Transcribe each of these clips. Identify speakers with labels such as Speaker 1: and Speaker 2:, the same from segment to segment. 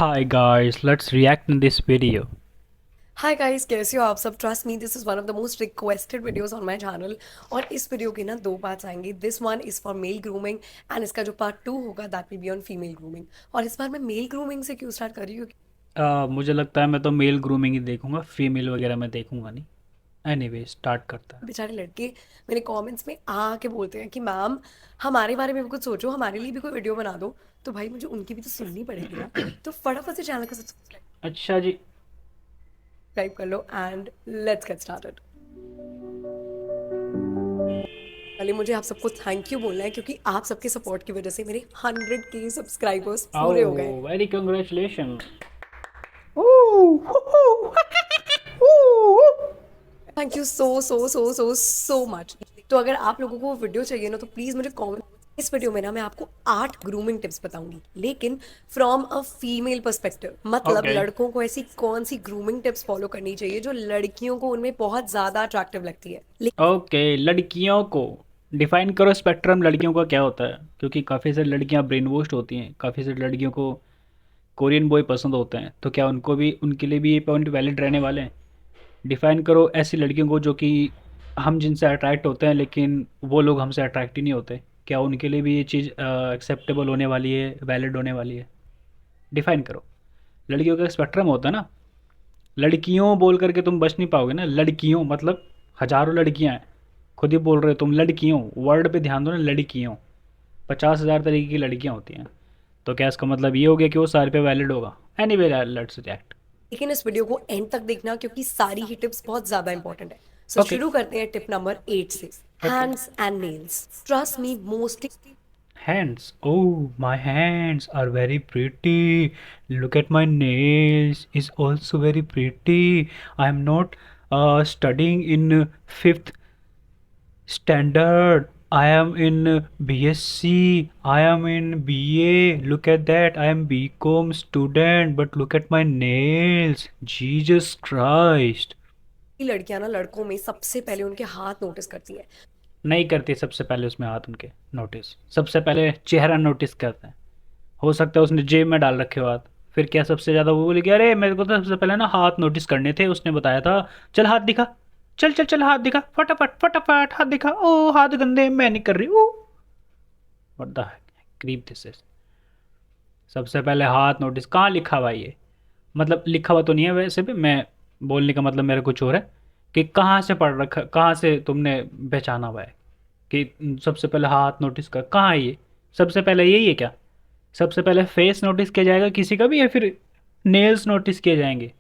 Speaker 1: Hi guys, let's react in this video.
Speaker 2: Hi guys, कैसे हो आप सब। Trust me, this is one of the most requested videos on my channel. और इस video के ना दो पार्ट्स आएंगे। This one is for male grooming and इसका जो पार्ट टू होगा that will be on female grooming. और इस बार मैं मेल ग्रूमिंग से क्यों स्टार्ट कर रही हूँ?
Speaker 1: मुझे लगता है मैं तो मेल ग्रूमिंग ही देखूंगा, फीमेल वगैरह मैं देखूंगा नहीं। एनीवे स्टार्ट करता है।
Speaker 2: बेचारे लड़के मेरे कमेंट्स में आके बोलते हैं कि मैम हमारे बारे में भी कुछ सोचो, हमारे लिए भी कोई वीडियो बना दो। तो भाई मुझे उनकी भी तो सुननी पड़ेगी ना। तो फटाफट से चैनल को सब्सक्राइब
Speaker 1: अच्छा जी।
Speaker 2: कर लो एंड लेट्स गेट स्टार्टेड। पहले मुझे आप सबको थैंक यू बोलना है क्योंकि आप सबके सपोर्ट की वजह से मेरे 100K सब्सक्राइबर्स पूरे हो गए।
Speaker 1: Oh very congratulation.
Speaker 2: Thank you so so so so so much. तो अगर आप लोगों को वो वीडियो चाहिए ना तो प्लीज मुझे कमेंट। इस वीडियो में ना मैं आपको 8 ग्रूमिंग टिप्स बताऊंगी, लेकिन फ्रॉम अ फीमेल पर्सपेक्टिव। मतलब
Speaker 1: ओके।
Speaker 2: लड़कों को ऐसी कौन सी ग्रूमिंग टिप्स फॉलो करनी चाहिए जो लड़कियों को उनमें बहुत ज्यादा अट्रैक्टिव लगती है।
Speaker 1: ओके, लड़कियों को डिफाइन करो, स्पेक्ट्रम लड़कियों का क्या होता है, क्योंकि काफ़ी सारी लड़कियां ब्रेन वॉश्ड होती हैं, काफ़ी सारी लड़कियों को कोरियन बॉय पसंद होते हैं, तो क्या उनको भी, उनके लिए भी ये पॉइंट वैलिड रहने वाले हैं? डिफ़ाइन करो ऐसी लड़कियों को जो कि हम जिनसे अट्रैक्ट होते हैं लेकिन वो लोग हमसे अट्रैक्ट ही नहीं होते, क्या उनके लिए भी ये चीज़ एक्सेप्टेबल होने वाली है, वैलिड होने वाली है? डिफ़ाइन करो। लड़कियों का स्पेक्ट्रम होता है ना, लड़कियों बोल करके तुम बच नहीं पाओगे ना। लड़कियों मतलब हज़ारों लड़कियां हैं, खुद ही बोल रहे हो तुम लड़कियों, वर्ड पे ध्यान दो ना, लड़कियों। 50,000 तरीके की लड़कियां होती हैं, तो क्या इसका मतलब ये हो गया कि वो सारे पे वैलिड होगा? Any way, let's react.
Speaker 2: लेकिन इस वीडियो को एंड तक देखना क्योंकि सारी ही टिप्स बहुत ज्यादा इंपॉर्टेंट है। So
Speaker 1: okay.
Speaker 2: शुरू करते हैं टिप नंबर 8 से।
Speaker 1: Okay.
Speaker 2: Hands and nails, trust me most.
Speaker 1: Hands. Oh, my hands are very pretty. Look at my nails. Is also very pretty. I am not studying in fifth standard. I am in BSc. I am in BA. Look at that. I am BCom student. But look at my nails. Jesus Christ.
Speaker 2: लड़कियां ना लड़कों में सबसे पहले उनके हाथ notice करती है।
Speaker 1: नहीं करती सबसे पहले उसमें हाथ उनके नोटिस, सबसे पहले चेहरा नोटिस करते हैं। हो सकता है उसने जेब में डाल रखे हो हाथ, फिर क्या सबसे ज़्यादा वो बोले कि अरे मेरे को तो सबसे पहले ना हाथ नोटिस करने थे, उसने बताया था। चल हाथ दिखा, चल चल चल हाथ दिखा, फटाफट फटाफट हाथ दिखा। ओ हाथ गंदे, मैं नहीं कर रही। Oh what the creep this is. सबसे पहले हाथ नोटिस कहाँ लिखा हुआ है ये? मतलब लिखा हुआ तो नहीं है वैसे भी, मैं बोलने का मतलब मेरा कुछ और है कि कहाँ से पढ़ रखा, कहाँ से तुमने पहचाना हुआ है कि सबसे पहले हाथ नोटिस कर? कहाँ है ये? सबसे पहले यही है क्या? सबसे पहले फेस नोटिस किया जाएगा किसी का भी, या फिर नेल्स नोटिस किए जाएंगे?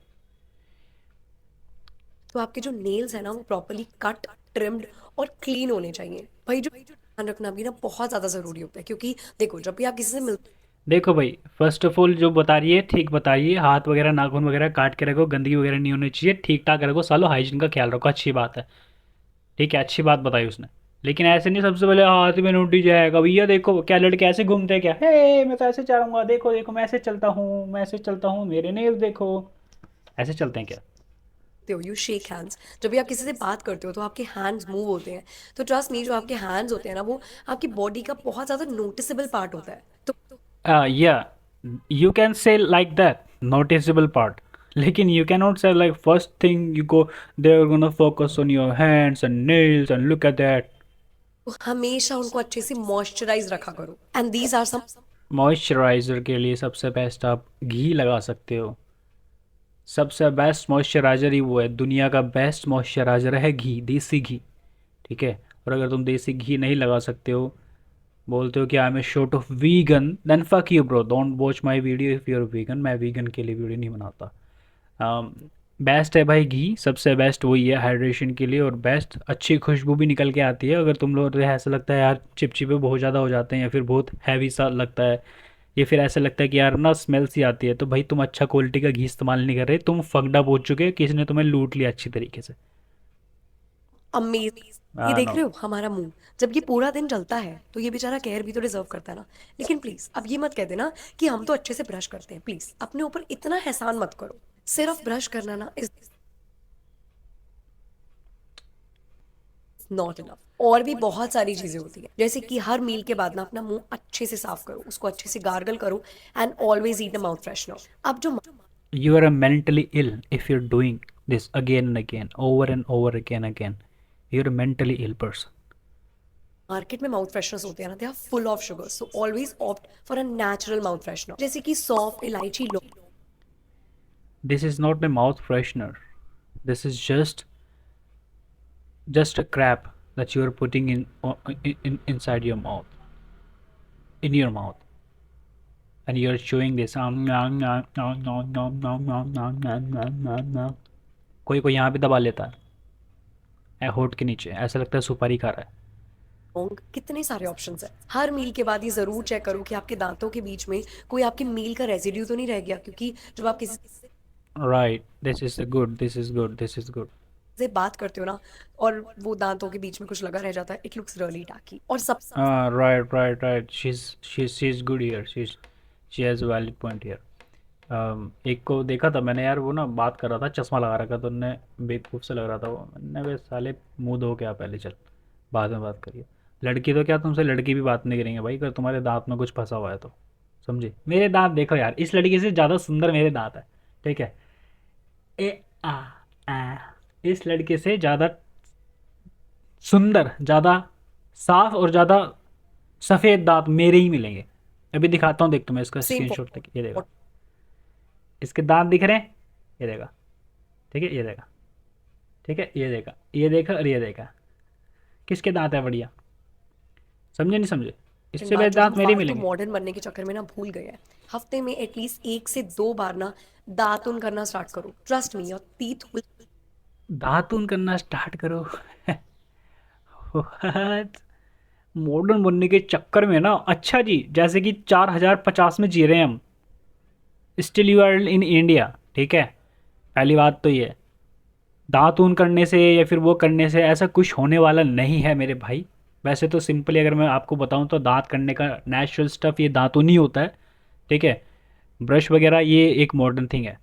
Speaker 2: तो आपके जो नेल्स है ना वो प्रॉपरली कट, ट्रिम्ड और क्लीन होने चाहिए। भाई जो ध्यान रखना भी ना बहुत ज्यादा जरूरी होता है क्योंकि देखो जब भी आप किसी से मिलते
Speaker 1: देखो भाई, फर्स्ट ऑफ ऑल जो बता रही है ठीक बता रही है, हाथ वगैरह नाखून वगैरह काट के रखो, गंदगी वगैरह नहीं होनी चाहिए, ठीक ठाक रखो सालो, हाइजीन का ख्याल रखो, अच्छी बात है। ठीक है, अच्छी बात बताई उसने। लेकिन ऐसे नहीं सबसे पहले हाथ में नोटिस जाएगा। भैया देखो, क्या लड़के ऐसे घूमते हैं क्या? हे मैं तो ऐसे चाहूँगा, देखो देखो मैं ऐसे चलता हूँ, मैं ऐसे चलता हूँ, मेरे नेल्स देखो। ऐसे चलते हैं क्या?
Speaker 2: हो यू शेक हैंड्स। जब भी आप किसी से बात करते हो तो आपके हैंड्स मूव होते हैं। तो ट्रस्ट मी, जो आपके हैंड्स होते हैं ना वो आपकी बॉडी का बहुत ज्यादा नोटिसेबल पार्ट होता है। तो
Speaker 1: Yeah, you can say like that, noticeable part. लेकिन you cannot say like first thing you go, they're gonna focus on your hands and nails and look at that.
Speaker 2: हमेशा उनको अच्छे से मॉइस्चराइज रखा करो and these are some.
Speaker 1: Moisturiser के लिए सबसे बेस्ट आप घी लगा सकते हो। सबसे बेस्ट मॉइस्चराइज़र ही वो है, दुनिया का बेस्ट मॉइस्चराइज़र है घी, देसी घी। ठीक है। और अगर तुम देसी घी नहीं लगा सकते हो, बोलते हो कि I am a short of vegan, then fuck you bro, don't watch my video if you are vegan. मैं वीगन के लिए वीडियो नहीं बनाता। बेस्ट है भाई घी, सबसे बेस्ट वही है हाइड्रेशन के लिए, और बेस्ट अच्छी खुशबू भी निकल के आती है। अगर तुम लोग तो ऐसा लगता है यार चिपचिपे बहुत ज़्यादा हो जाते हैं, या फिर बहुत हैवी सा लगता है, या फिर ऐसा लगता है कि यार ना स्मेल सी आती है, तो भाई तुम अच्छा क्वालिटी का घी इस्तेमाल नहीं कर रहे, तुम फकड़ा पहुंच चुके हो, किसी ने तुम्हें लूट लिया अच्छी तरीके से।
Speaker 2: अमेजिंग। ये
Speaker 1: हाँ
Speaker 2: देख
Speaker 1: नो।
Speaker 2: रहे हो हमारा मुंह, जब ये पूरा दिन जलता है तो ये बेचारा केयर भी तो डिजर्व करता है ना। लेकिन प्लीज अब ये मत कह देना कि हम तो अच्छे से ब्रश करते हैं। प्लीज अपने ऊपर इतना एहसान मत करो। सिर्फ ब्रश करना ना इज नॉट इनफ। और भी बहुत सारी चीजें होती हैं, जैसे कि हर मील के बाद ना अपना मुंह अच्छे से साफ करो, उसको अच्छे से गार्गल करो, and always eat a mouth freshener. अब जो
Speaker 1: You are mentally ill if you're doing this again and again, over and over again again. You're a mentally ill person.
Speaker 2: Market में माउथ फ्रेशनर्स होते हैं ना, they are full of sugar, so always opt for a natural mouth freshener, जैसे कि सौंफ, इलायची, लौंग।
Speaker 1: This is not a mouth freshener. This is just a crap that you are putting inside your mouth, in your mouth, and you are chewing this. कोई कोई यहाँ पे दबा लेता है होठ के नीचे, ऐसा लगता है सुपारी खा रहा
Speaker 2: कितने सारे ऑप्शंस हैं। हर मील के बाद ये जरूर चेक करो कि आपके दांतों के बीच में कोई आपके मील का रेजिड्यू तो नहीं रह गया, क्योंकि जब आप किसी
Speaker 1: है. Right. This is good. This is good. This is good.
Speaker 2: से बात करते हो ना, और वो दांतों के बीच में कुछ लगा रह जाता है, इट लुक्स रियली टाकी। और सब
Speaker 1: Right, right, right. She's good here. She has a valid point here. एक को देखा था मैंने यार, वो ना बात कर रहा था, चश्मा लगा रखा, तो उनने बेवकूफ़ से लग रहा था वो। मैंने वे साले मुंह धो के आ पहले, चल बाद में बात करिए। लड़की तो क्या, तुमसे लड़की भी बात नहीं करेंगे भाई, अगर तुम्हारे दांत में कुछ फंसा हुआ है तो। समझे? मेरे दांत देखो यार, इस लड़की से ज़्यादा सुंदर मेरे दांत है, ठीक है। ए आ आ इस लड़के से ज़्यादा सुंदर, ज़्यादा साफ और ज़्यादा सफ़ेद दांत मेरे ही मिलेंगे। अभी दिखाता हूँ, देख तुम्हें इसका
Speaker 2: सेम
Speaker 1: स्क्रीनशॉट तक, ये देखा, इसके दांत दिख रहे हैं, ये देखा, ठीक है, ये देखा, ठीक है, ये देखा, ये देखा और ये देखा, किसके दांत है बढ़िया? समझे नहीं समझे? इससे
Speaker 2: बात
Speaker 1: बेस्ट
Speaker 2: जो हम
Speaker 1: दांत मेरे ही
Speaker 2: फालतू
Speaker 1: मिलेंगे।
Speaker 2: मॉडर्न बनने के चक्कर में ना भूल गए हैं। हफ्ते में एटलीस्ट 1 से 2 बार ना दातुन करना स्टार्ट करो, trust me, your teeth will.
Speaker 1: दातून करना स्टार्ट करो। मॉडर्न बनने के चक्कर में ना, अच्छा जी, जैसे कि 4050 में जी रहे हैं हम, still you are in India, ठीक है। पहली बात तो ये, दांत ऊन करने से या फिर वो करने से ऐसा कुछ होने वाला नहीं है मेरे भाई। वैसे तो सिंपली अगर मैं आपको बताऊं तो दांत करने का नेचुरल स्टफ़ ये दांतून ही होता है, ठीक है। ब्रश वगैरह ये एक मॉडर्न थिंग है।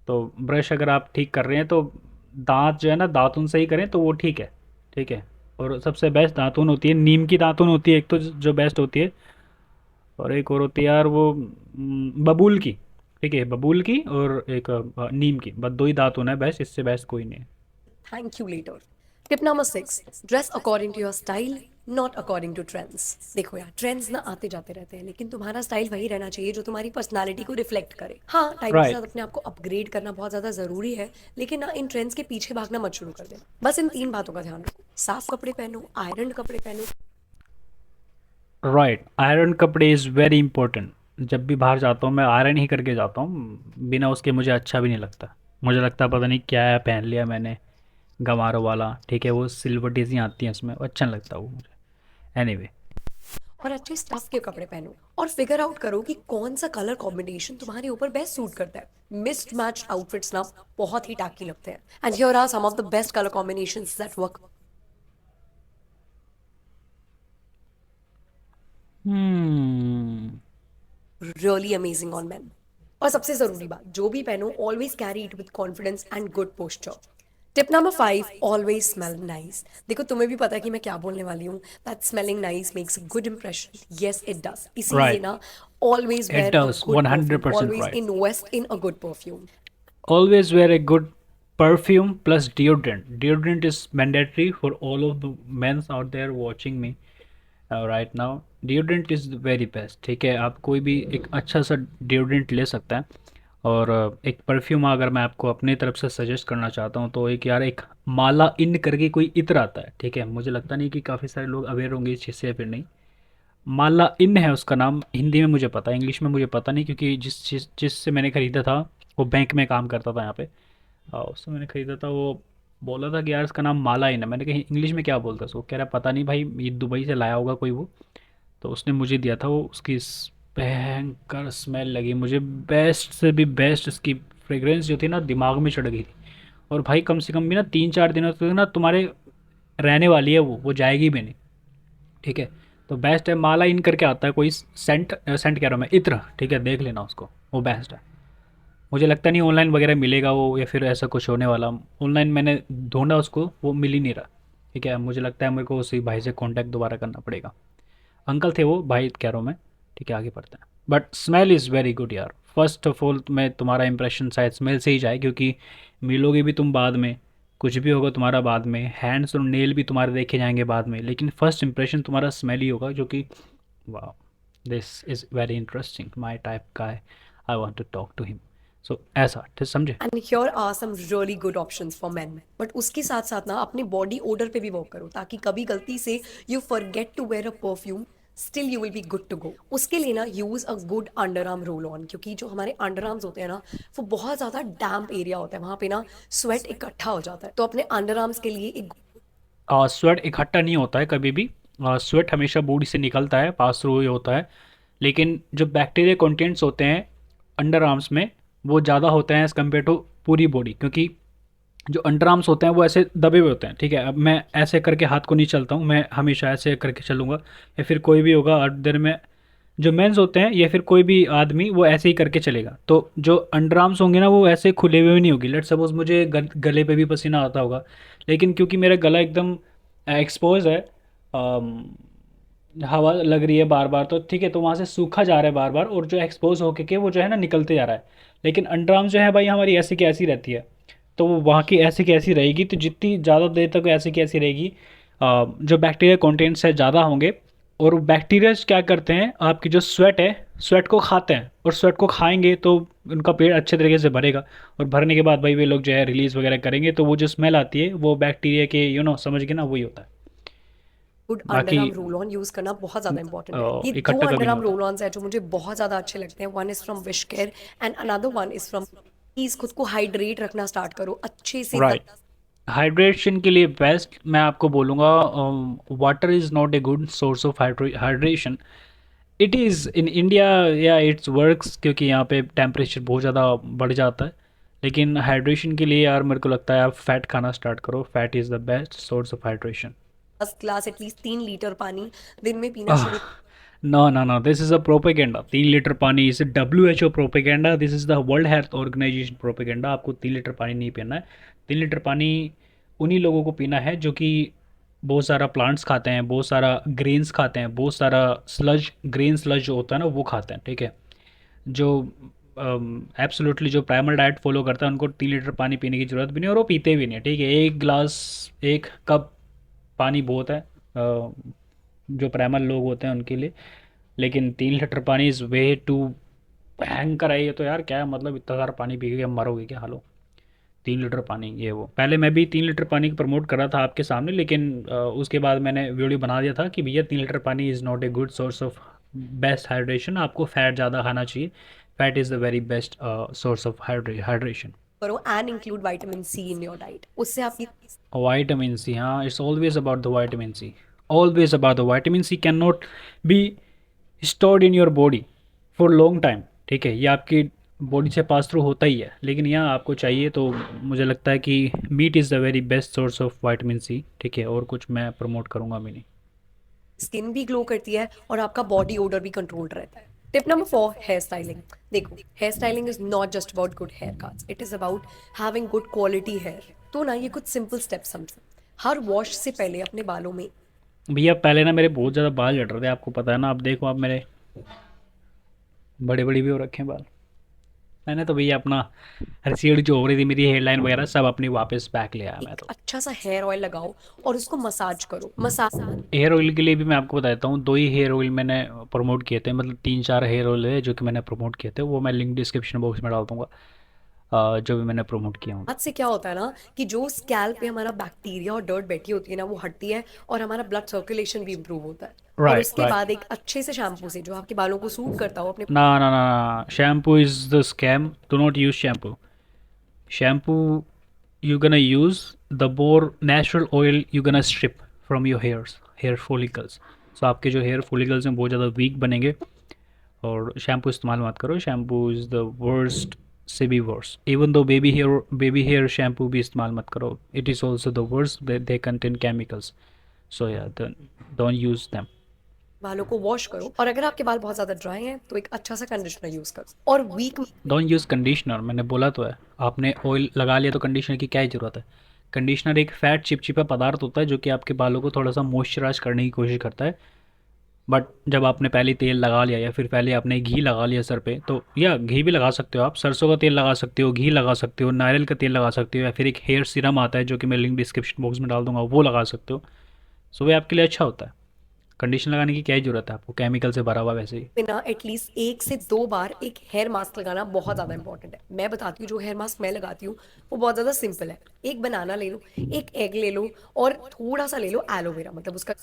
Speaker 1: तो ब्रश अगर आप ठीक कर रहे हैं तो दांत जो है ना, दातुन से ही करें तो वो ठीक है, ठीक है। और सबसे बेस्ट दातुन होती है, नीम की दातुन होती है एक तो, जो बेस्ट होती है। और एक और होती है यार वो, बबूल की, ठीक है, बबूल की और एक नीम की, बस दो ही दातुन है बेस्ट, इससे बेस्ट कोई नहीं है।
Speaker 2: Thank you later. Tip number 6, dress according to your style, not according to trends. देखो यार, ट्रेंड्स ना आते जाते रहते हैं, लेकिन तुम्हारा स्टाइल वही रहना चाहिए जो तुम्हारी पर्सनालिटी को रिफ्लेक्ट करे। हाँ, टाइम के
Speaker 1: राइट।
Speaker 2: साथ अपने आप को अपग्रेड करना बहुत ज्यादा जरूरी है, लेकिन ना इन ट्रेंड्स के पीछे भागना मत शुरू कर देना। बस इन 3 बातों का ध्यान रखो, साफ कपड़े पहनो, आयरन कपड़े पहनो।
Speaker 1: राइट, आयरन कपड़े इज़ वेरी इंपॉर्टेंट। जब भी बाहर जाता हूँ मैं आयरन ही करके जाता हूँ, बिना उसके मुझे अच्छा भी नहीं लगता। मुझे लगता है पता नहीं क्या है पहन लिया मैंने, गमारो वाला, ठीक है, वो सिल्वर सी आती हैं उसमें, वो अच्छा नहीं लगता वो मुझे। एनीवे।
Speaker 2: और अच्छे स्टफ के कपड़े पहनो, और फिगर आउट करो कि कौन सा कलर कॉम्बिनेशन तुम्हारे ऊपर बेस्ट सूट करता है। मिस्ड मैच आउटफिट्स ना बहुत ही टाकी लगते हैं, and here are some of the best colour combinations that work
Speaker 1: hmm.
Speaker 2: Really amazing on man. और सबसे जरूरी बात, जो भी पहनो always carry it with confidence and good posture. Tip number 5, always smell nice. देखो, तुम्हें भी पता है कि मैं क्या बोलने वाली हूँ, that smelling nice makes a good impression. Yes it does, इसीलिए
Speaker 1: राइट,
Speaker 2: ना always
Speaker 1: it
Speaker 2: wear a
Speaker 1: does
Speaker 2: good perfume,
Speaker 1: 100%
Speaker 2: always
Speaker 1: right.
Speaker 2: Invest in a good perfume.
Speaker 1: Always wear a good perfume plus deodorant. Deodorant is mandatory for all of the men out there watching me right now. Deodorant is the very best, ठीक है। आप कोई भी एक अच्छा सा deodorant ले सकता है। और एक परफ्यूम अगर मैं आपको अपनी तरफ से सजेस्ट करना चाहता हूँ तो एक यार, एक माला इन करके कोई इत्र आता है, ठीक है। मुझे लगता नहीं कि काफ़ी सारे लोग अवेयर होंगे इस चीज़ से या फिर नहीं। माला इन है उसका नाम, हिंदी में मुझे पता है, इंग्लिश में मुझे पता नहीं, क्योंकि जिससे मैंने ख़रीदा था वो बैंक में काम करता था यहाँ पे। उससे मैंने ख़रीदा था, वो बोला था कि यार इसका नाम माला इन है। मैंने कहा इंग्लिश में क्या बोलता है उसको, कह रहा पता नहीं भाई, ये दुबई से लाया होगा कोई वो। तो उसने मुझे दिया था वो, उसकी भयंकर स्मेल लगी मुझे, बेस्ट से भी बेस्ट। उसकी फ्रेग्रेंस जो थी ना, दिमाग में चढ़ गई थी। और भाई कम से कम भी ना 3-4 दिनों तक ना तुम्हारे रहने वाली है वो जाएगी भी नहीं, ठीक है। तो बेस्ट है, माला इन करके आता है कोई सेंट, सेंट कह रहा हूँ मैं, इत्र, ठीक है, देख लेना उसको, वो बेस्ट है। मुझे लगता नहीं ऑनलाइन वगैरह मिलेगा वो, या फिर ऐसा कुछ होने वाला। ऑनलाइन मैंने ढूंढा उसको, वो मिल ही नहीं रहा, ठीक है, मुझे लगता है मेरे को उसी भाई से कांटेक्ट दोबारा करना पड़ेगा। अंकल थे वो, भाई कह रहा हूँ मैं। ठीक है, आगे बढ़ते हैं। But smell is very good यार। फर्स्ट ऑफ ऑल मैं तुम्हारा इंप्रेशन शायद स्मेल से ही जाए, क्योंकि मिलोगे भी तुम बाद में, कुछ भी होगा तुम्हारा बाद में, हैंड्स और नेल भी तुम्हारे देखे जाएंगे बाद में, लेकिन फर्स्ट इंप्रेशन तुम्हारा स्मेल ही होगा, जो कि वाह, this is very interesting, my type का है, I want to talk to him. So ऐसा, ठीक समझे?
Speaker 2: And here are some really good options for men. But उसके साथ साथ ना अपने बॉडी ओडर पे भी वर्क करो, ताकि कभी गलती से you forget to wear a perfume, still you will be good to go. उसके लिए ना use a good underarm roll on, क्योंकि जो हमारे अंडर आर्म्स होते हैं ना, वो बहुत ज्यादा डैम्प एरिया होता है, वहां पे ना स्वेट इकट्ठा हो जाता है। तो अपने अंडर आर्म्स के लिए एक
Speaker 1: स्वेट इकट्ठा नहीं होता है कभी भी। स्वेट हमेशा बॉडी से निकलता है, पास थ्रू ही होता है। लेकिन जो बैक्टीरिया कंटेंट्स होते हैं अंडर आर्म्स में, वो ज़्यादा होते हैं एज़ कम्पेयर टू पूरी बॉडी, क्योंकि जो अंडर आर्म्स होते हैं वो ऐसे दबे हुए होते हैं। ठीक है, अब मैं ऐसे करके हाथ को नहीं चलता हूँ, मैं हमेशा ऐसे करके चलूँगा, या फिर कोई भी होगा और देर में जो मेंस होते हैं या फिर कोई भी आदमी वो ऐसे ही करके चलेगा। तो जो अंडर आर्म्स होंगे ना वो ऐसे खुले हुए नहीं होगी। लेट सपोज मुझे गले पे भी पसीना आता होगा, लेकिन क्योंकि मेरा गला एकदम एक्सपोज है, हवा लग रही है बार बार, तो ठीक है, तो वहाँ से सूखा जा रहा है बार बार, और जो एक्सपोज होके के वो जो है ना निकलते जा रहा है। लेकिन अंडर आर्म्स जो है भाई हमारी ऐसी की ऐसी रहती है, तो वो वहाँ की ऐसी की ऐसी रहेगी। तो जितनी ज़्यादा देर तक ऐसी की ऐसी रहेगी, जो बैक्टीरिया कंटेंट्स है ज़्यादा होंगे। और बैक्टीरिया क्या करते हैं, आपकी जो स्वेट है, स्वेट को खाते हैं, और स्वेट को खाएंगे तो उनका पेट अच्छे तरीके से भरेगा, और भरने के बाद भाई वे लोग जो है रिलीज़ वगैरह करेंगे, तो वो जो स्मेल आती है वो बैक्टीरिया के समझ गए ना, वही होता है।
Speaker 2: गुड अंडर
Speaker 1: बाकी
Speaker 2: आर्म रोल ऑन यूज करना बहुत ज्यादा इंपॉर्टेंट है। ये दो
Speaker 1: इकट्ठा कभी
Speaker 2: अंडर
Speaker 1: नहीं
Speaker 2: आर्म
Speaker 1: होता।
Speaker 2: रोल ऑन्स है जो मुझे बहुत ज्यादा अच्छे लगते हैं। One is from wish care and another one is from, please खुद को हाइड्रेट रखना स्टार्ट करो अच्छे से
Speaker 1: राइट, हाइड्रेशन के लिए बेस्ट मैं आपको बोलूँगा, water is not a good source of hydration. It is in India, या इट्स वर्क्स, क्योंकि यहाँ पे टेम्परेचर बहुत ज़्यादा बढ़ जाता है। लेकिन हाइड्रेशन के लिए यार मेरे को लगता है आप फैट खाना स्टार्ट करो, fat is the best source of hydration.
Speaker 2: 10 glass at least 3 litre पानी दिन में पीना शुरू।
Speaker 1: No no no, this is a propaganda. 3 litre पानी इस WHO propaganda, this is the world health organisation propaganda. आपको 3 लीटर पानी नहीं पीना है। 3 लीटर पानी उन्हीं लोगों को पीना है जो कि बहुत सारा प्लांट्स खाते हैं, बहुत सारा ग्रेन्स खाते हैं, बहुत सारा स्लज, ग्रेन स्लज जो होता है ना वो खाते हैं। ठीक है, जो एब्सोल्युटली जो प्राइमल डाइट फॉलो करता है उनको 3 लीटर पानी पीने की ज़रूरत भी नहीं, और वो पीते भी नहीं है। ठीक है, एक गिलास, एक कप पानी बहुत है जो प्राइमल लोग होते हैं उनके लिए। लेकिन 3 litre pani is way to भयंकर है ये तो यार। क्या है मतलब, इतना सारा पानी पी के क्या मरोगे क्या? हालो, 3 लीटर पानी, ये वो पहले मैं भी 3 लीटर पानी को प्रमोट कर रहा था आपके सामने, लेकिन उसके बाद मैंने वीडियो बना दिया था कि भैया 3 litre pani is not a good source of best hydration. आपको फैट ज़्यादा खाना चाहिए, fat is the very best source of hydration.
Speaker 2: करो and include vitamin C in your diet. उससे आपकी
Speaker 1: वाइटामिन सी, हाँ, it's always about the vitamin C, always about the vitamin C can not be stored in your body for long time. ठीक है, ये आपकी body से pass through होता ही है, लेकिन यहाँ आपको चाहिए, तो मुझे लगता है कि meat is the very best source of vitamin C. ठीक है, और कुछ मैं प्रमोट करूँगा भी नहीं।
Speaker 2: स्किन भी ग्लो करती है और आपका बॉडी ओडर भी कंट्रोल्ड रहता है। Tip number 4, hair styling. देखो, hair styling is not just about good hair cuts, it is about having good quality hair. तो ना ये कुछ सिंपल स्टेप्स समझो। हर वॉश से पहले अपने बालों में
Speaker 1: भैया पहले ना मेरे बहुत ज़्यादा बाल झड़ रहे थे, आपको पता है ना। आप देखो, आप मेरे बड़े बड़े भी हो रखे हैं बाल। मैंने तो भैया अपना रिसीड जो हो रही थी मेरी हेयरलाइन वगैरह सब अपनी वापस बैक ले आया मैं
Speaker 2: एक
Speaker 1: तो।
Speaker 2: अच्छा सा हेयर ऑयल लगाओ और उसको मसाज करो। मसाज
Speaker 1: हेयर ऑयल के लिए भी मैं आपको बता देता हूँ, 2 ही हेयर ऑयल मैंने प्रमोट किए थे, मतलब 3-4 हेयर ऑयल है जो कि मैंने प्रमोट किए थे, वो मैं लिंक डिस्क्रिप्शन बॉक्स में डाल दूँगा, जो भी मैंने प्रमोट किया हूँ।
Speaker 2: से क्या होता है ना कि जो स्कैल्प पे हमारा बैक्टीरिया और डर्ट बैठी होती है ना, वो हटती है और हमारा ब्लड सर्कुलेशन भी इम्प्रूव होता है। और
Speaker 1: राइट,
Speaker 2: उसके
Speaker 1: राइट।
Speaker 2: बाद एक अच्छे से शैम्पू से जो आपके बालों को सूट करता हो अपने
Speaker 1: ना ना ना ना, shampoo is the scam, do not use shampoo. Shampoo you gonna use the more natural oil you gonna strip from your hairs, hair follicles. So आपके जो हेयर फॉलिकल्स हैं बहुत ज़्यादा वीक बनेंगे, और शैम्पू इस्तेमाल मत करो। शैम्पू इज़ द वर्स्ट से भी worse. Even though baby hair shampoo भी इस्तेमाल मत करो, it is also the worst, they contain chemicals. So या डोंट यूज़ दैम।
Speaker 2: बालों को वॉश करो। और अगर आपके बाल बहुत ज्यादा ड्राई हैं तो एक अच्छा सा कंडीशनर यूज करो। और वीक
Speaker 1: डोंट यूज़ कंडीशनर, मैंने बोला तो है। आपने ऑयल लगा लिया तो कंडीशनर की क्या ही ज़रूरत है? कंडीशनर एक फैट चिपचिपा पदार्थ होता है जो कि आपके बालों को थोड़ा सा मॉइस्चराइज करने की कोशिश करता है। बट जब आपने पहले तेल लगा लिया या फिर पहले आपने घी लगा लिया सर पे, तो या घी भी लगा सकते हो आप, सरसों का तेल लगा सकते हो, घी लगा सकते हो, नारियल का तेल लगा सकते हो, या फिर एक हेयर सीरम आता है जो कि मैं लिंक डिस्क्रिप्शन बॉक्स में डाल दूंगा, वो लगा सकते हो। सो वो आपके लिए अच्छा होता है। कंडीशनर लगाने की क्या ही ज़रूरत है आपको, केमिकल से भरा हुआ वैसे ही।
Speaker 2: बिना एटलीस्ट 1 से 2 बार एक हेयर मास्क लगाना बहुत ज़्यादा इंपॉर्टेंट है। मैं बताती हूँ जो हेयर मास्क मैं लगाती हूँ वो बहुत ज़्यादा सिंपल है। एक बनाना ले लो, एक एग ले लो और थोड़ा सा ले लो एलोवेरा, मतलब उसका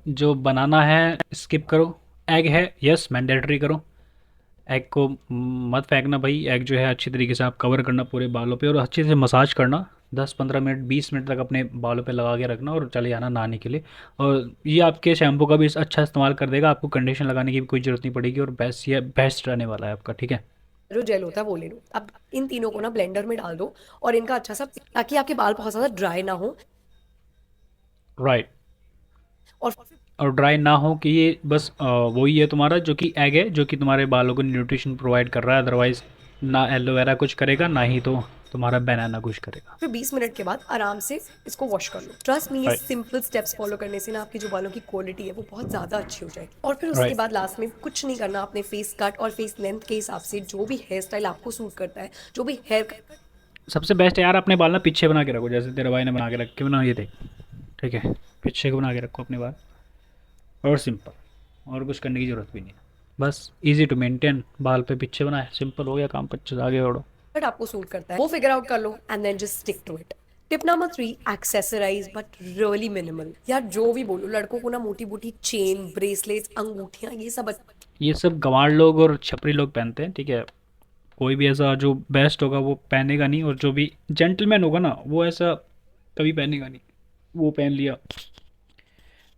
Speaker 1: जो बनाना है स्किप करो। एग है, यस मैंडेटरी करो। एग को मत फेंकना भाई। एग जो है अच्छी तरीके से आप कवर करना पूरे बालों पे और अच्छे से मसाज करना, 10-15 मिनट 20 मिनट तक अपने बालों पे लगा के रखना और चले जाना नहाने के लिए। और ये आपके शैम्पू का भी अच्छा इस्तेमाल कर देगा, आपको कंडीशन लगाने की भी कोई ज़रूरत नहीं पड़ेगी और बेस्ट, ये बेस्ट रहने वाला है आपका, ठीक है।
Speaker 2: जो जेल होता है वो ले लो। अब इन तीनों को ना ब्लेंडर में डाल दो और इनका अच्छा सा, ताकि आपके बाल बहुत ज़्यादा ड्राई ना हो।
Speaker 1: राइट।
Speaker 2: और
Speaker 1: और ड्राई ना हो कि ये बस वही है तुम्हारा जो कि एग है जो कि तुम्हारे बालों को न्यूट्रिशन प्रोवाइड कर रहा है। अदरवाइज़ ना एलोवेरा कुछ करेगा, ना ही तो तुम्हारा बनाना कुछ करेगा।
Speaker 2: फिर 20 मिनट के बाद आराम से इसको वॉश कर लो। ट्रस्ट मी, ये
Speaker 1: राइट।
Speaker 2: सिंपल स्टेप्स फॉलो करने से ना आपकी जो बालों की क्वालिटी है वो बहुत ज़्यादा अच्छी हो जाएगी। और फिर उसके
Speaker 1: राइट।
Speaker 2: बाद लास्ट में कुछ नहीं करना, अपने फेस कट और फेस लेंथ के हिसाब से जो भी हेयर स्टाइल आपको सूट करता है, जो भी हेयर कट।
Speaker 1: सबसे बेस्ट है यार, अपने बाल ना पीछे बना के रखो, जैसे तेरे भाई ने बना के रखे ना, ये देख। ठीक है, पीछे को बना के रखो अपने बाल। और सिंपल, और कुछ करने की ज़रूरत भी नहीं है। बस इजी टू मेंटेन, बाल पे पीछे बनाए, सिंपल हो गया काम, 25 आगे बढ़ो।
Speaker 2: आपको सूट करता है वो फिगर आउट कर लो and then just stick to it. Tip number 3, accessorize but really minimal. यार जो भी बोलो, लड़कों को ना मोटी मोटी चेन, ब्रेसलेट्स, अंगूठियां, ये सब
Speaker 1: ये सब गंवार लोग और छपरी लोग पहनते हैं, ठीक है। कोई भी ऐसा जो बेस्ट होगा वो पहनेगा नहीं, और जो भी जेंटलमैन होगा ना वो ऐसा कभी पहनेगा नहीं। वो पहन लिया।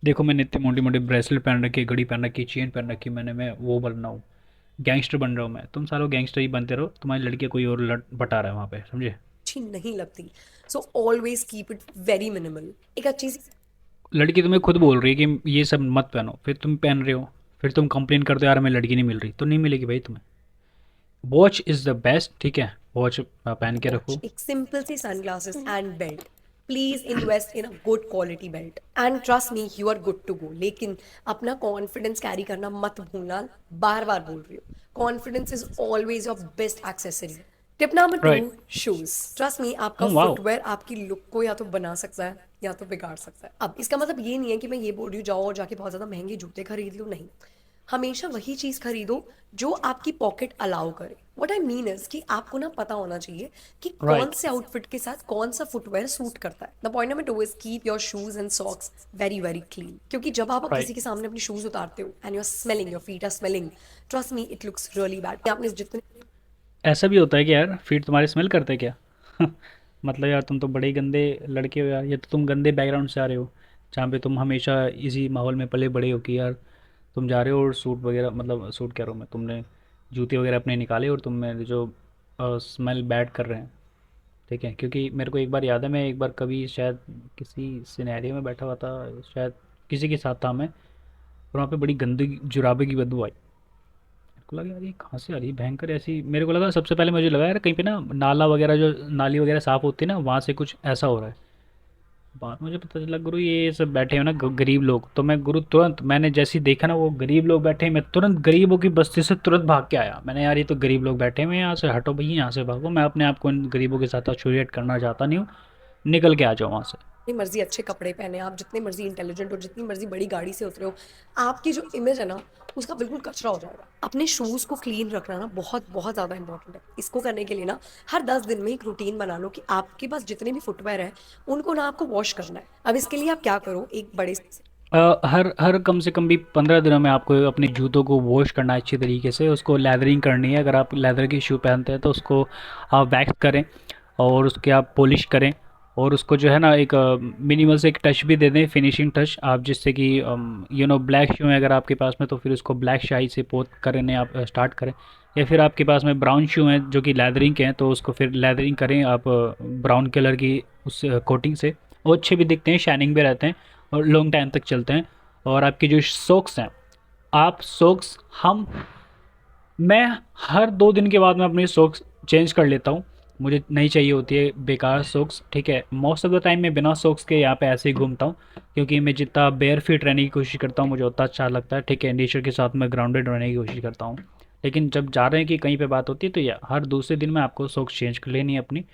Speaker 1: देखो मैंने इतनी मोटी मोटी ब्रेसलेट पहन रखी है, घड़ी पहन रखी है, चेन पहन रखी है, मैं वो बन रहा हूँ, गैंगस्टर बन रहा हूँ मैं। तुम सालों गैंगस्टर ही बनते रहो, तुम्हारी लड़की कोई और लट बटा रहा है वहाँ पे, समझे।
Speaker 2: अच्छी नहीं लगती। So always keep it very minimal. एक अच्छी सी
Speaker 1: लड़की तुम्हें खुद बोल रही है कि ये सब मत पहनो, फिर तुम पहन रहे हो, फिर तुम कंप्लेन करते हो यार हमें लड़की नहीं मिल रही, तो नहीं मिलेगी भाई तुम्हें। वॉच इज़ द बेस्ट, ठीक है, वॉच पहन के
Speaker 2: वॉच,
Speaker 1: रखो।
Speaker 2: एक सिंपल सी sunglasses and belt. Please invest in a good quality belt and trust me you are good to go. लेकिन अपना कॉन्फिडेंस कैरी करना मत भूलना। बार बार बोल रही हूँ, confidence is always your best accessory. Tip number 2,
Speaker 1: right.
Speaker 2: Shoes. Trust me, आपका
Speaker 1: wow.
Speaker 2: Footwear आपकी लुक को या तो बना सकता है या तो बिगाड़ सकता है। अब इसका मतलब ये नहीं है कि मैं ये बोल रही हूँ जाओ और जाके बहुत ज्यादा महंगे जूते खरीद लो, नहीं। हमेशा वही चीज खरीदो जो आपकी पॉकेट अलाउ करे। व्हाट आई मीन इज कि आपको ना पता होना चाहिए कि कौन
Speaker 1: राइट।
Speaker 2: से आउटफिट के साथ कौन सा फुटवेयर सूट करता है। The point number 2 is keep your shoes and socks very very clean. क्योंकि जब आप किसी
Speaker 1: राइट।
Speaker 2: के सामने अपने शूज उतारते हो and your feet are smelling, trust me it looks really bad. आपने जितने
Speaker 1: ऐसा भी होता है कि यार फीट तुम्हारे स्मेल करते हैं क्या। मतलब यार तुम तो बड़े ही गंदे लड़के हो यार, या तो तुम गंदे बैकग्राउंड से आ रहे हो जहाँ पे तुम हमेशा इसी माहौल में पले बड़े हो कि यार तुम जा रहे हो और सूट वगैरह, मतलब सूट कह रहा हूँ मैं, तुमने जूते वगैरह अपने निकाले और तुम में जो स्मेल बैड कर रहे हैं, ठीक है। क्योंकि मेरे को एक बार याद है, मैं एक बार कभी शायद किसी सिनेरियो में बैठा हुआ था, शायद किसी के साथ था मैं, और वहाँ पे बड़ी गंदी जुराबे की बदबू आई। मेरे को लगा यार ये कहाँ से आ रही है भयंकर ऐसी, मेरे को लगा सबसे पहले मुझे लगा यार कहीं पे ना नाला वगैरह, जो नाली वगैरह साफ़ होती है ना, वहाँ से कुछ ऐसा हो रहा है। बाद में मुझे पता चला गुरु ये सब बैठे हो ना गरीब लोग, तो मैं गुरु तुरंत, मैंने जैसे ही देखा ना वो गरीब लोग बैठे हैं, मैं तुरंत गरीबों की बस्ती से तुरंत भाग के आया। मैंने यार ये तो गरीब लोग बैठे हुए हैं, यहाँ से हटो भैया, यहाँ से भागो, मैं अपने आप को इन गरीबों के साथ एसोसिएट करना चाहता नहीं हूँ, निकल के आ जाओ वहाँ से।
Speaker 2: मर्जी अच्छे कपड़े पहने, आप जितने मर्जी इंटेलिजेंट हो, जितनी मर्जी बड़ी गाड़ी से उतरे हो, आपकी जो इमेज है ना उसका बिल्कुल कचरा हो जाएगा। अपने शूज को क्लीन रखना ना बहुत बहुत ज्यादा इंपॉर्टेंट है। इसको करने के लिए ना हर 10 दिन में एक रूटीन बना लो कि आपके पास जितने भी फुटवेयर है उनको ना आपको वॉश करना है। अब इसके लिए आप क्या करो, एक बड़े
Speaker 1: हर हर कम से कम भी 15 दिनों में आपको अपने जूतों को वॉश करना है अच्छी तरीके से, उसको लेदरिंग करनी है। अगर आप लेदर के शू पहनते हैं तो उसको आप वैक्स करें और उसके आप पॉलिश करें, और उसको जो है ना एक मिनिमल से एक टच भी दे दें, फिनिशिंग टच आप, जिससे कि ब्लैक शू है अगर आपके पास में, तो फिर उसको ब्लैक शाई से पोत करने आप स्टार्ट करें। या फिर आपके पास में ब्राउन शू हैं जो कि लेदरिंग के हैं, तो उसको फिर लेदरिंग करें आप ब्राउन कलर की उस कोटिंग से। वो अच्छे भी दिखते हैं, शाइनिंग भी रहते हैं और लॉन्ग टाइम तक चलते हैं। और आपके जो सॉक्स हैं, आप सॉक्स हम मैं हर 2 दिन के बाद मैं अपने सॉक्स चेंज कर लेता हूँ। मुझे नहीं चाहिए होती है बेकार सॉक्स, ठीक है। मोस्ट ऑफ द टाइम मैं बिना सॉक्स के यहाँ पे ऐसे ही घूमता हूँ, क्योंकि मैं जितना बेयर फीट रहने की कोशिश करता हूँ मुझे उतना अच्छा लगता है, ठीक है। नेचर के साथ मैं ग्राउंडेड रहने की कोशिश करता हूँ। लेकिन जब जा रहे हैं कि कहीं पे बात होती है तो या हर दूसरे दिन में आपको सॉक्स चेंज कर लेनी है अपनी,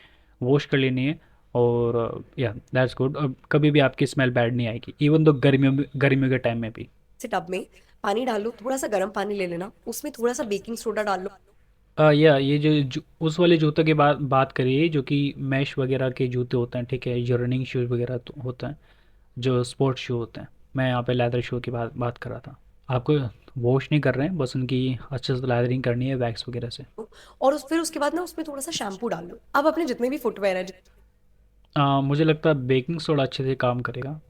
Speaker 1: वॉश कर लेनी है। और या दैट्स गुड, और कभी भी आपकी स्मेल बैड नहीं आएगी, इवन तो गर्मियों के टाइम में भी।
Speaker 2: से टब में पानी डाल लो, थोड़ा सा गर्म पानी ले लेना, उसमें थोड़ा सा बेकिंग सोडा डाल लो।
Speaker 1: या ये उस वाले जूतों की बात बात करिए जो कि मैश वगैरह के जूते होते हैं, ठीक है, जो रनिंग शूज़ वगैरह तो होते हैं, जो स्पोर्ट्स शू होते हैं। मैं यहाँ पे लेदर शू की बात बात कर रहा था। आपको वॉश नहीं कर रहे हैं, बस उनकी अच्छे से लेदरिंग करनी है वैक्स वगैरह से।
Speaker 2: और फिर उसके बाद ना उसमें थोड़ा सा शैम्पू डाल लो। अब अपने जितने भी फुटवेयर है,
Speaker 1: मुझे लगता है बेकिंग सोडा अच्छे से काम करेगा।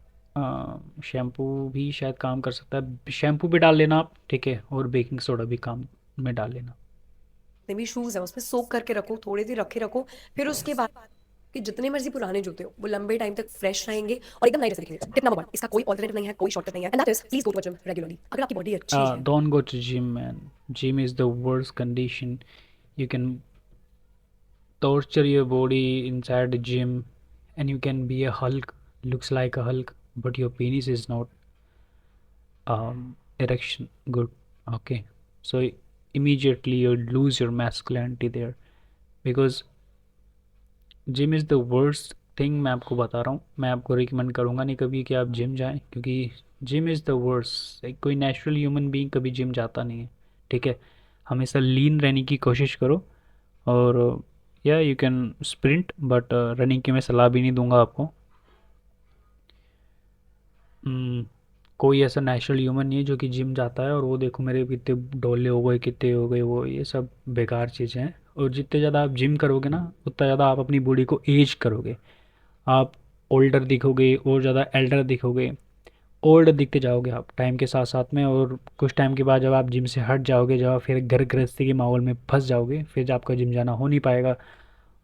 Speaker 1: शैम्पू भी शायद काम कर सकता है, शैम्पू भी डाल लेना आप, ठीक है, और बेकिंग सोडा भी काम में डाल लेना।
Speaker 2: जितने भी शूज है उसमें सोक करके रखो, थोड़ी देर रखे रखो। फिर उसके बाद कि जितने मर्जी पुराने जूते हो वो लंबे टाइम तक फ्रेश रहेंगे और एकदम नए जैसे दिखेंगे। टिप नंबर 1, इसका कोई ऑल्टरनेटिव नहीं है, कोई शॉर्टकट नहीं है, and that is please go to gym regularly. अगर आपकी बॉडी अच्छी है।
Speaker 1: Don't go to gym, man. Gym is the worst condition. You can torture your body inside the gym, and you can be a Hulk, looks like a Hulk, but your penis is not erection good. Okay, so immediately you lose your masculinity there, because gym is the worst thing. मैं आपको बता रहा हूँ, मैं आपको recommend करूँगा नहीं कभी कि आप जिम जाएं, क्योंकि जिम इज़ द वर्स्ट। कोई नेचुरल ह्यूमन बीइंग कभी जिम जाता नहीं है, ठीक है। हमेशा लीन रहने की कोशिश करो। और या you can sprint, but running की मैं सलाह भी नहीं दूंगा आपको। हम्म, कोई ऐसा नेचुरल ह्यूमन नहीं है जो कि जिम जाता है और वो देखो मेरे कितने डोले हो गए, कितने हो गए, वो ये सब बेकार चीज़ें हैं। और जितने ज़्यादा आप जिम करोगे ना उतना ज़्यादा आप अपनी बॉडी को एज करोगे, आप ओल्डर दिखोगे और ज़्यादा एल्डर दिखोगे। ओल्ड दिखते जाओगे आप टाइम के साथ साथ में, और कुछ टाइम के बाद जब आप जिम से हट जाओगे, जब आप फिर घर गृहस्थी के माहौल में फंस जाओगे, फिर जब आपका जिम जाना हो नहीं पाएगा।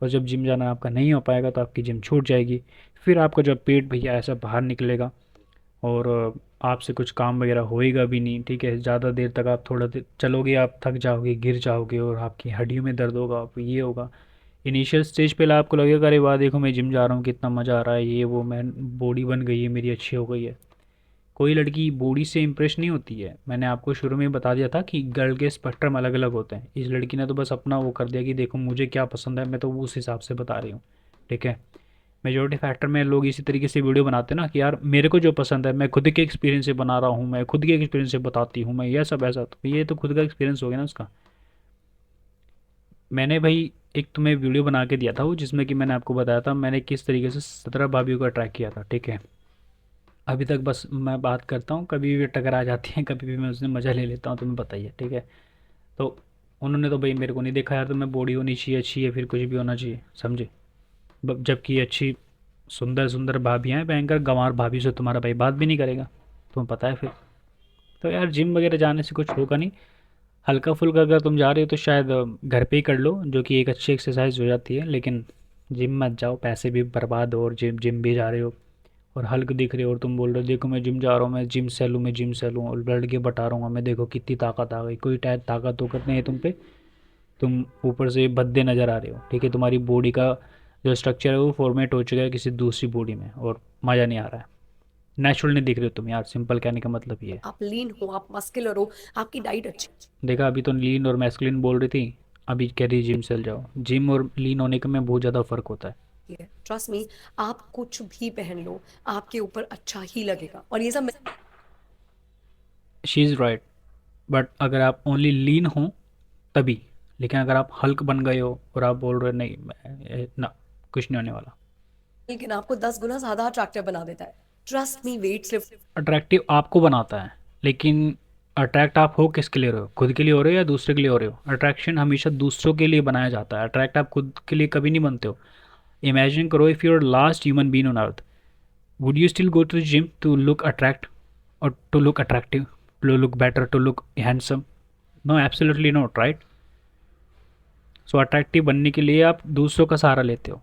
Speaker 1: और जब जिम जाना आपका नहीं हो पाएगा तो आपकी जिम छूट जाएगी। फिर आपका जब पेट भैया ऐसा बाहर निकलेगा, और आपसे कुछ काम वगैरह होएगा भी नहीं, ठीक है। ज़्यादा देर तक आप थोड़ा देर चलोगे, आप थक जाओगे, गिर जाओगे, और आपकी हड्डियों में दर्द होगा, आप ये होगा। इनिशियल स्टेज पे आपको लगेगा अरे वाह देखो मैं जिम जा रहा हूँ, कितना मज़ा आ रहा है, ये वो, मैं बॉडी बन गई है मेरी, अच्छी हो गई है। कोई लड़की बॉडी से इम्प्रेस नहीं होती है। मैंने आपको शुरू में बता दिया था कि गर्ल के स्पेक्ट्रम अलग अलग होते हैं। इस लड़की ने तो बस अपना वो कर दिया कि देखो मुझे क्या पसंद है, मैं तो उस हिसाब से बता रही हूँ, ठीक है। मेजोरिटी फैक्टर में लोग इसी तरीके से वीडियो बनाते हैं ना कि यार मेरे को जो पसंद है मैं खुद के एक्सपीरियंस से बना रहा हूँ, मैं खुद के एक्सपीरियंस से बताती हूँ, मैं यह सब ऐसा, तो ये तो खुद का एक्सपीरियंस हो गया ना उसका। मैंने भाई एक तुम्हें वीडियो बना के दिया था वो, जिसमें कि मैंने आपको बताया था मैंने किस तरीके से 17 भाभीियों का ट्रैक किया था, ठीक है। अभी तक बस मैं बात करता हूँ, कभी भी टकरा जाती हैं, कभी भी मैं उसने मज़ा ले लेता हूँ, तुम्हें बताइए, ठीक है। तो उन्होंने तो भाई मेरे को नहीं देखा यार, तुम्हें बॉडी होनी चाहिए अच्छी है फिर कुछ भी होना चाहिए, समझे। जबकि अच्छी सुंदर सुंदर भाभियाँ हैं, भयंकर गंवार भाभी से तुम्हारा भाई बात भी नहीं करेगा, तुम्हें पता है फिर। तो यार जिम वगैरह जाने से कुछ होगा नहीं। हल्का फुल्का अगर तुम जा रहे हो तो शायद घर पे ही कर लो, जो कि एक अच्छी एक्सरसाइज हो जाती है। लेकिन जिम मत जाओ, पैसे भी बर्बाद हो, और जिम जिम भी जा रहे हो और हल्क दिख रहे हो, और तुम बोल रहे हो देखो मैं जिम जा रहा हूँ, मैं जिम सेल हूँ, मैं जिम सेल हूँ, और लड़के बता रहा हूँ मैं, देखो कितनी ताकत आ गई। कोई टाइप ताकत तो नहीं है तुम पे, तुम ऊपर से भद्दे नज़र आ रहे हो, ठीक है। तुम्हारी बॉडी का जो स्ट्रक्चर है वो फॉर्मेट हो चुका है किसी दूसरी बॉडी में, और मज़ा नहीं आ रहा है, नेचुरल नहीं दिख रहे हो तुम यार, सिंपल कहने का मतलब ये है।
Speaker 2: आप लीन हो, आप मस्कुलर हो, आपकी डाइट अच्छी
Speaker 1: देखा, अभी तो लीन और मैस्कुलिन बोल रही थी, अभी कह रही जिम चल जाओ। जिम और लीन होने के में बहुत ज़्यादा फ़र्क होता है।
Speaker 2: है, ट्रस्ट मी। आप कुछ भी पहन लो, आपके ऊपर अच्छा ही लगेगा। और ये सब
Speaker 1: शी इज़ राइट, बट अगर आप ओनली लीन हो तभी। लेकिन अगर आप हल्क बन गए हो और आप बोल रहे हो, नहीं ना, कुछ नहीं होने वाला।
Speaker 2: लेकिन आपको 10 गुना ज्यादा अट्रैक्टिव बना देता है। Trust me, weight lift
Speaker 1: attractive आपको बनाता है, लेकिन अट्रैक्ट आप हो किसके लिए हो रहे हो, खुद के लिए हो रहे हो या दूसरे के लिए हो रहे हो। अट्रैक्शन हमेशा दूसरों के लिए बनाया जाता है, अट्रैक्ट आप खुद के लिए कभी नहीं बनते हो। इमेजिन करो if you're last human being on earth, would you still go to the gym to look attract, और to look attractive, to look better, to look handsome? No, absolutely not, right. So attractive बनने के लिए आप दूसरों का सहारा लेते हो,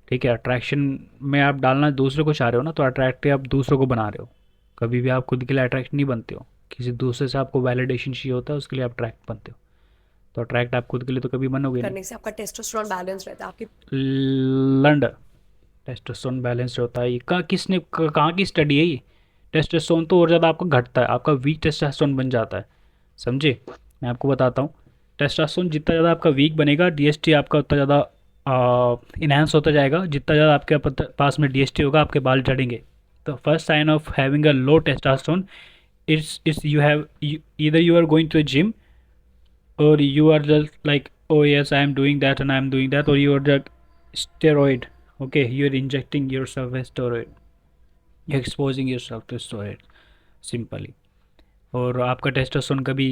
Speaker 1: ठीक है। अट्रैक्शन में आप डालना दूसरों को चाह रहे हो ना, तो अट्रैक्टिव आप दूसरों को बना रहे हो। कभी भी आप खुद के लिए अट्रैक्ट नहीं बनते हो, किसी दूसरे से आपको वैलिडेशन चाहिए होता है, उसके लिए आप अट्रैक्ट बनते हो। तो अट्रैक्ट आप खुद के लिए तो कभी बनोगे नहीं।
Speaker 2: करने से आपका टेस्टोस्टेरोन बैलेंस रहता है आपके।
Speaker 1: लंड टेस्टोस्टेरोन बैलेंस होता है, ये कहाँ की स्टडी है ये? टेस्टोस्टेरोन तो और ज़्यादा आपका घटता है, आपका वीक टेस्टोस्टेरोन बन जाता है, समझे? मैं आपको बताता हूँ, टेस्टोस्टेरोन जितना ज़्यादा आपका वीक बनेगा, डीएसटी आपका उतना ज़्यादा इन्हांस होता जाएगा। जितना ज़्यादा आपके पास में डीएसटी होगा, आपके बाल झड़ेंगे। तो first sign of having a low testosterone, it's you have either you are going to a gym, or you are just like, oh yes, I am doing that and I am doing that, or you are just steroid. Okay, you are injecting yourself with steroid, you're exposing yourself to steroid simply। और आपका testosterone कभी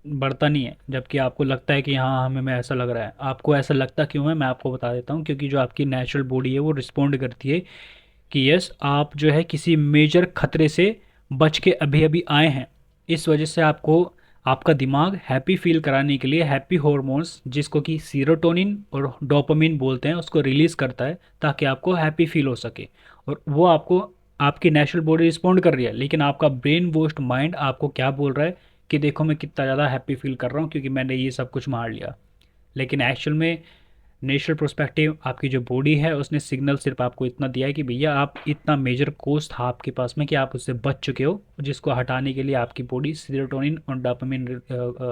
Speaker 1: बढ़ता नहीं है, जबकि आपको लगता है कि हाँ हमें में ऐसा लग रहा है। आपको ऐसा लगता क्यों है, मैं आपको बता देता हूँ। क्योंकि जो आपकी नेचुरल बॉडी है वो रिस्पोंड करती है कि यस, आप जो है किसी मेजर खतरे से बच के अभी अभी आए हैं। इस वजह से आपको आपका दिमाग हैप्पी फील कराने के लिए हैप्पी हॉर्मोन्स, जिसको कि सीरोटोनिन और डोपामिन बोलते हैं, उसको रिलीज़ करता है ताकि आपको हैप्पी फील हो सके। और वो आपको, आपकी नेचुरल बॉडी रिस्पॉन्ड कर रही है, लेकिन आपका ब्रेन वॉश्ड माइंड आपको क्या बोल रहा है कि देखो मैं कितना ज़्यादा हैप्पी फील कर रहा हूँ क्योंकि मैंने ये सब कुछ मार लिया। लेकिन एक्चुअल में नेचुरल प्रोस्पेक्टिव, आपकी जो बॉडी है उसने सिग्नल सिर्फ आपको इतना दिया है कि भैया आप इतना मेजर कोर्स था आपके पास में कि आप उससे बच चुके हो, जिसको हटाने के लिए आपकी बॉडी सीरोटोनिन और डोपामिन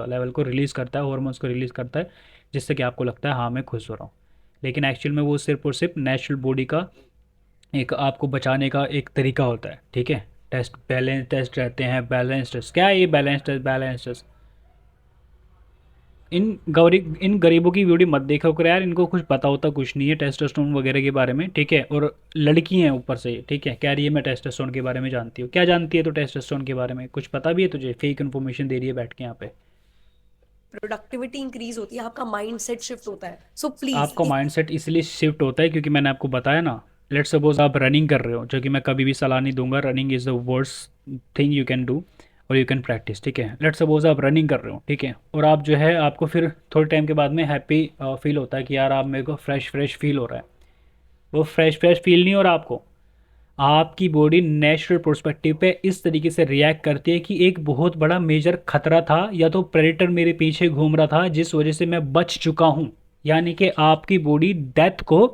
Speaker 1: लेवल को रिलीज़ करता है, हार्मोन्स को रिलीज़ करता है, जिससे कि आपको लगता है हाँ मैं खुश हो रहा हूँ। लेकिन एक्चुअल में वो सिर्फ और सिर्फ नेचुरल बॉडी का एक आपको बचाने का एक तरीका होता है, ठीक है? टेस्ट, बैलेंस टेस्ट रहते हैं, बैलेंस टेस्ट क्या है ये? Balance test, balance test. इन गरीबों की वीडियो मत देखा करो यार, इनको कुछ पता होता कुछ नहीं है टेस्टोस्टेरोन वगैरह के बारे में, ठीक है? और लड़की हैं ऊपर से, ठीक है, कह रही है मैं टेस्टोस्टेरोन के बारे में जानती हूँ। क्या जानती है तो टेस्टोस्टेरोन के बारे में कुछ पता भी है तुझे? फेक इन्फॉर्मेशन दे रही है बैठ के यहाँ पे।
Speaker 2: प्रोडक्टिविटी इंक्रीज होती है, आपका माइंड सेट शिफ्ट होता है। सो प्लीज
Speaker 1: आपका माइंडसेट इसलिए शिफ्ट होता है क्योंकि मैंने आपको बताया ना, लेट सपोज आप रनिंग कर रहे हो, जो कि मैं कभी भी सलाह नहीं दूंगा, running is the worst thing you can do, और यू कैन प्रैक्टिस, ठीक है? लेट सपोज आप रनिंग कर रहे हो, ठीक है, और आप जो है आपको फिर थोड़े टाइम के बाद में हैप्पी फील होता है कि यार आप, मेरे को फ्रेश फ्रेश फील हो रहा है। वो फ्रेश फ्रेश फील नहीं हो रहा आपको, आपकी बॉडी नेचुरल पर्सपेक्टिव पे इस तरीके से रिएक्ट करती है कि एक बहुत बड़ा मेजर खतरा था, या तो प्रेडेटर मेरे पीछे घूम रहा था जिस वजह से मैं बच चुका हूँ। यानी कि आपकी बॉडी डेथ को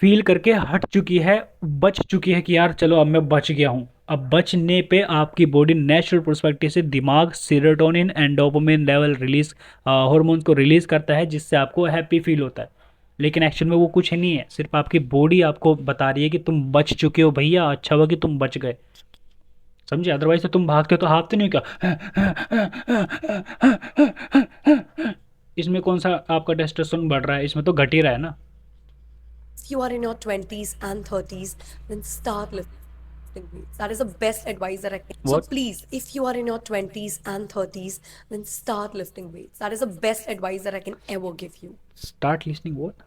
Speaker 1: फील करके हट चुकी है, बच चुकी है कि यार चलो अब मैं बच गया हूँ। अब बचने पे आपकी बॉडी नेचुरल पर्सपेक्टिव से दिमाग serotonin and dopamine level release, hormones को रिलीज करता है, जिससे आपको हैप्पी फील होता है। लेकिन एक्चुअल में वो कुछ नहीं है, सिर्फ आपकी बॉडी आपको बता रही है कि तुम बच चुके हो भैया, अच्छा हुआ कि तुम बच गए, समझे? अदरवाइज तो तुम भागते तो हारते नहीं क्या? इसमें कौन सा आपका टेस्टोस्टेरोन बढ़ रहा है? इसमें तो घट ही रहा है ना।
Speaker 2: if you are in your 20s and 30s, then start lifting weights. That is the best advice that I can. So
Speaker 1: What?
Speaker 2: please, if you are in your 20s and 30s, then start lifting weights. That is the best advice that I can ever give you.
Speaker 1: Start listening what?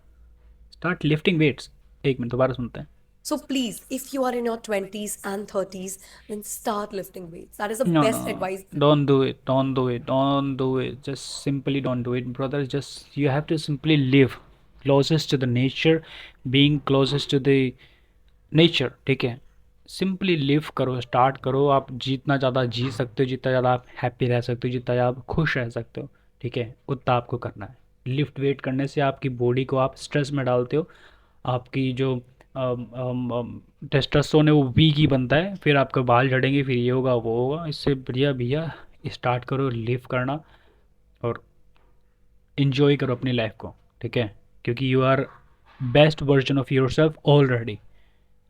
Speaker 1: Start lifting weights? एक minute दोबारा सुनते हैं।
Speaker 2: So please, if you are in your 20s and 30s, then start lifting weights. That is the
Speaker 1: No,
Speaker 2: best
Speaker 1: no,
Speaker 2: advice.
Speaker 1: don't do it. Don't do it. Don't do it. Just simply don't do it, brother. Just you have to simply live closest to the nature, being closest to the nature, ठीक है? Simply live करो, start करो। आप जितना ज़्यादा जी सकते हो, जितना ज़्यादा आप हैप्पी रह सकते हो, जितना ज़्यादा आप खुश रह सकते हो, ठीक है, उतना आपको करना है। लिफ्ट वेट करने से आपकी बॉडी को आप स्ट्रेस में डालते हो, आपकी जो टेस्टोस्टेरोन है वो वीक ही बनता है, फिर आपके बाल झड़ेंगे, फिर ये होगा वो होगा। इससे बढ़िया भैया स्टार्ट करो लिव करना, और इन्जॉय करो अपनी लाइफ को, ठीक है? क्योंकि you are best version of yourself already.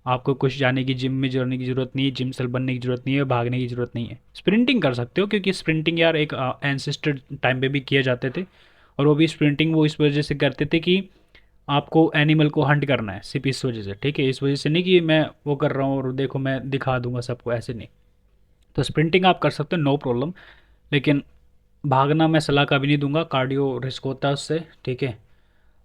Speaker 1: आपको कुछ जाने की, जिम में जाने की ज़रूरत नहीं है, जिम सेल बनने की ज़रूरत नहीं है, भागने की ज़रूरत नहीं है। स्प्रिंटिंग कर सकते हो, क्योंकि स्प्रिंटिंग यार एक एंसेस्टर टाइम पे भी किए जाते थे, और वो भी स्प्रिंटिंग वो इस वजह से करते थे कि आपको एनिमल को हंट करना है, सिर्फ इस वजह से, ठीक है? इस वजह से नहीं कि मैं वो कर रहा हूँ और देखो मैं दिखा दूंगा सबको, ऐसे नहीं। तो स्प्रिंटिंग आप कर सकते हो, नो प्रॉब्लम। लेकिन भागना मैं सलाह कभी नहीं दूंगा, कार्डियो रिस्क होता है उससे, ठीक है?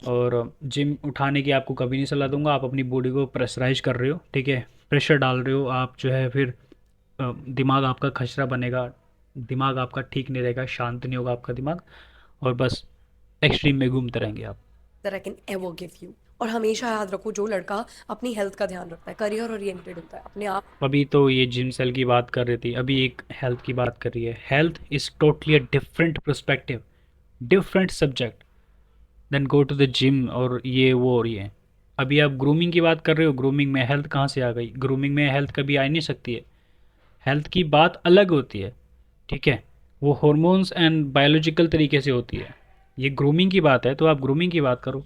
Speaker 1: और जिम उठाने की आपको कभी नहीं सलाह दूंगा। आप अपनी बॉडी को प्रेशराइज कर रहे हो, ठीक है, प्रेशर डाल रहे हो आप, जो है फिर दिमाग आपका खचरा बनेगा, दिमाग आपका ठीक नहीं रहेगा, शांत नहीं होगा आपका दिमाग, और बस एक्सट्रीम में घूमते रहेंगे आप।
Speaker 2: That I can ever give you. और हमेशा याद रखो, जो लड़का अपनी हेल्थ का ध्यान रखता है, करियर ओरिएंटेड होता है, अपने आप।
Speaker 1: अभी तो ये जिम सेल की बात कर रही थी, अभी एक हेल्थ की बात कर रही है। Health is totally a different perspective, different subject then go to the gym और ये वो और ये। अभी आप ग्रूमिंग की बात कर रहे हो, ग्रूमिंग में हेल्थ कहाँ से आ गई? ग्रूमिंग में हेल्थ कभी आ ही नहीं सकती है। हेल्थ की बात अलग होती है, ठीक है, वो हॉर्मोन्स एंड बायोलॉजिकल तरीके से होती है। ये ग्रूमिंग की बात है तो आप ग्रूमिंग की बात करो।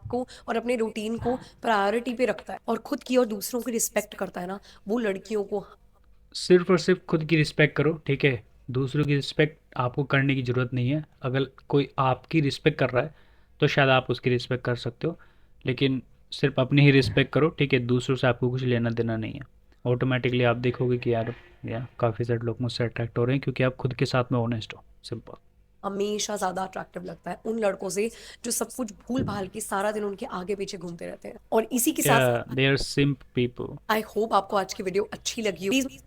Speaker 2: को और अपने रूटीन को प्रायोरिटी पे रखता है और खुद की और दूसरों की रिस्पेक्ट करता है ना, वो लड़कियों को।
Speaker 1: सिर्फ और सिर्फ खुद की रिस्पेक्ट करो, ठीक है। दूसरों की रिस्पेक्ट आपको करने की ज़रूरत नहीं है। अगर कोई आपकी रिस्पेक्ट कर रहा है तो शायद आप उसकी रिस्पेक्ट कर सकते हो, लेकिन सिर्फ अपनी ही रिस्पेक्ट करो, ठीक है। दूसरों से आपको कुछ लेना देना नहीं है। ऑटोमेटिकली आप देखोगे कि यार काफ़ी सारे लोग मुझसे अट्रैक्ट हो रहे हैं क्योंकि आप खुद के साथ में ऑनेस्ट हो, सिंपल।
Speaker 2: हमेशा ज्यादा अट्रैक्टिव लगता है उन लड़कों से जो सब कुछ भूल भाल के सारा दिन उनके आगे पीछे घूमते रहते हैं। और इसी के
Speaker 1: या
Speaker 2: साथ साथ
Speaker 1: they are simp people.
Speaker 2: I hope आपको आज की वीडियो अच्छी लगी हो। प्लीज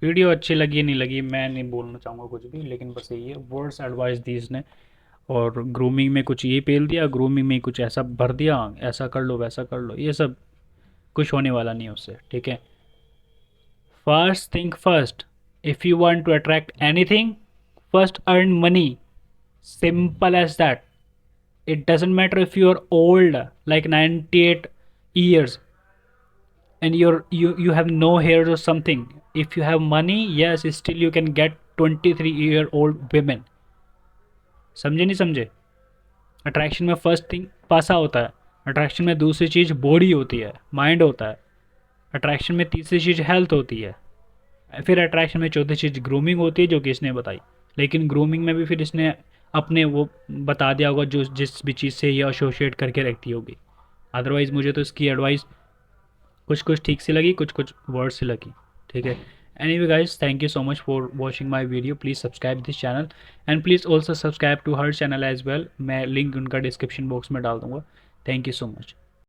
Speaker 1: वीडियो अच्छी लगी नहीं लगी मैं नहीं बोलना चाहूँगा कुछ भी, लेकिन बस यही है, वर्ड्स एडवाइस दी इसने। और ग्रूमिंग में कुछ ये पेल दिया, ग्रूमिंग में कुछ ऐसा भर दिया, ऐसा कर लो वैसा कर लो, ये सब कुछ होने वाला नहीं है उससे, ठीक है। First think first, if you want to attract anything, first earn money, simple as that. it doesn't matter if you're old like 98 years and you have no hairs or something. If you have money, yes, still you can get 23-year-old women. समझे नहीं समझे? Attraction में first thing पैसा होता है, attraction में दूसरी चीज़ body होती है, माइंड होता है, अट्रैक्शन में तीसरी चीज़ हेल्थ होती है, फिर अट्रैक्शन में चौथी चीज़ ग्रूमिंग होती है जो कि इसने बताई। लेकिन ग्रूमिंग में भी फिर इसने अपने वो बता दिया होगा जो जिस भी चीज़ से ये एसोसिएट करके रखती होगी। अदरवाइज़ मुझे तो इसकी एडवाइस कुछ कुछ ठीक से लगी, कुछ कुछ वर्ड से लगी, ठीक है। Anyway guys, thank you so much for watching my video. Please subscribe this channel and please also subscribe to her channel as well. मैं लिंक उनका डिस्क्रिप्शन बॉक्स में डाल दूँगा। Thank you so much.